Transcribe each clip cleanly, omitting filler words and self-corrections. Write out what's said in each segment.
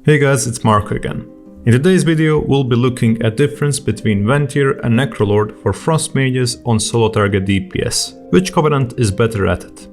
Hey guys, it's Marko again. In today's video, we'll be looking at difference between Venthyr and Necrolord for Frost Mages on solo target DPS. Which Covenant is better at it?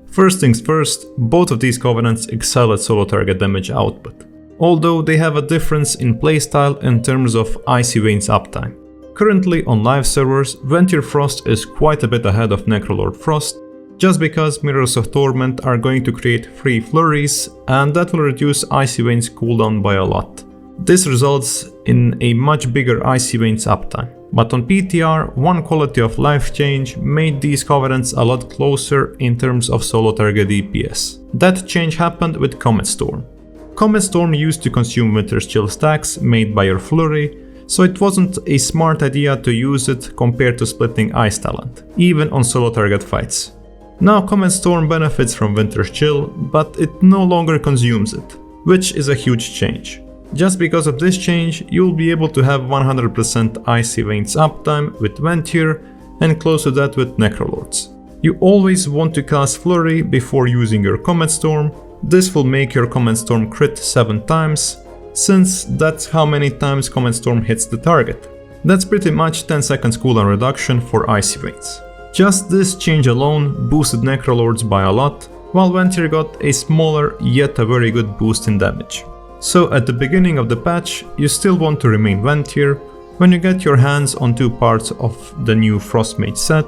First things first, both of these Covenants excel at solo target damage output, although they have a difference in playstyle in terms of Icy Veins uptime. Currently on live servers, Venthyr Frost is quite a bit ahead of Necrolord Frost, just because Mirrors of Torment are going to create free flurries, and that will reduce Icy Veins cooldown by a lot. This results in a much bigger Icy Veins uptime. But on PTR, one quality of life change made these Covenants a lot closer in terms of solo target DPS. That change happened with Comet Storm. Comet Storm used to consume Winter's Chill stacks made by your flurry, so it wasn't a smart idea to use it compared to splitting Ice Talent, even on solo target fights. Now Comet Storm benefits from Winter's Chill, but it no longer consumes it, which is a huge change. Just because of this change, you'll be able to have 100% Icy Veins uptime with Venthyr and close to that with Necrolords. You always want to cast Flurry before using your Comet Storm. This will make your Comet Storm crit 7 times, since that's how many times Comet Storm hits the target. That's pretty much 10 seconds cooldown reduction for Icy Veins. Just this change alone boosted Necrolords by a lot, while Venthyr got a smaller yet a very good boost in damage. So at the beginning of the patch, you still want to remain Venthyr. When you get your hands on two parts of the new Frost Mage set,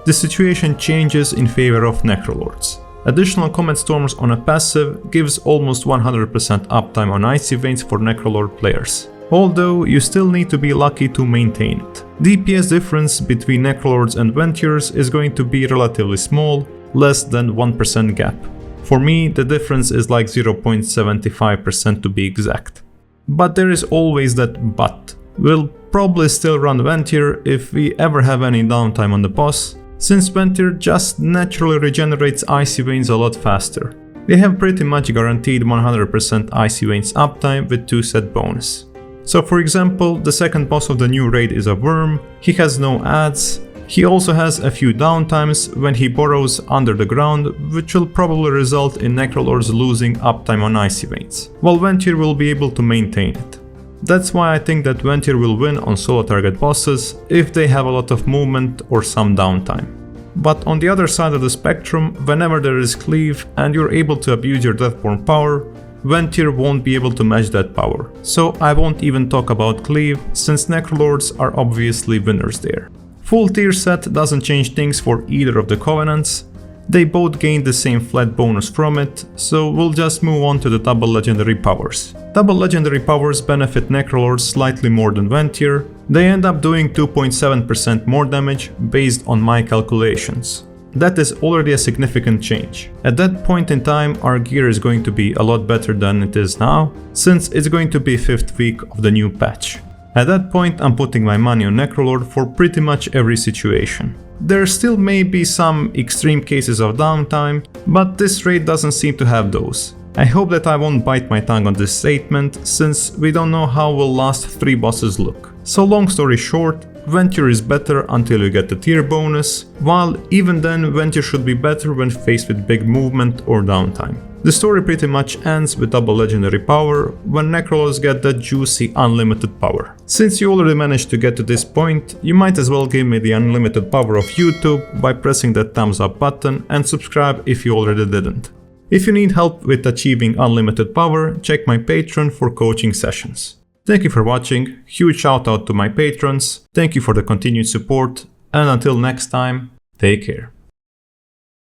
the situation changes in favor of Necrolords. Additional Comet Storms on a passive gives almost 100% uptime on Icy Veins for Necrolord players, although you still need to be lucky to maintain it. DPS difference between Necrolords and Venthyrs is going to be relatively small, less than 1% gap. For me, the difference is like 0.75% to be exact. But there is always that but. We'll probably still run Venthyr if we ever have any downtime on the boss, since Venthyr just naturally regenerates Icy Veins a lot faster. They have pretty much guaranteed 100% Icy Veins uptime with 2 set bonus. So for example, the second boss of the new raid is a worm, he has no adds, he also has a few downtimes when he burrows under the ground, which will probably result in Necrolords losing uptime on Icy Veins, while Venthyr will be able to maintain it. That's why I think that Venthyr will win on solo target bosses if they have a lot of movement or some downtime. But on the other side of the spectrum, whenever there is cleave and you're able to abuse your Deathborn power, Venthyr won't be able to match that power. So I won't even talk about cleave, since Necrolords are obviously winners there. Full tier set doesn't change things for either of the Covenants. They both gain the same flat bonus from it, so we'll just move on to the double legendary powers. Double legendary powers benefit Necrolords slightly more than Venthyr. They end up doing 2.7% more damage based on my calculations. That is already a significant change. At that point in time, our gear is going to be a lot better than it is now, since it's going to be 5th week of the new patch. At that point, I'm putting my money on Necrolord for pretty much every situation. There still may be some extreme cases of downtime, but this raid doesn't seem to have those. I hope that I won't bite my tongue on this statement, since we don't know how will last 3 bosses look. So long story short, Venthyr is better until you get the tier bonus, while even then Venthyr should be better when faced with big movement or downtime. The story pretty much ends with double legendary power when Necrolords get that juicy unlimited power. Since you already managed to get to this point, you might as well give me the unlimited power of YouTube by pressing that thumbs up button and subscribe if you already didn't. If you need help with achieving unlimited power, check my Patreon for coaching sessions. Thank you for watching, huge shout out to my patrons, thank you for the continued support, and until next time, take care.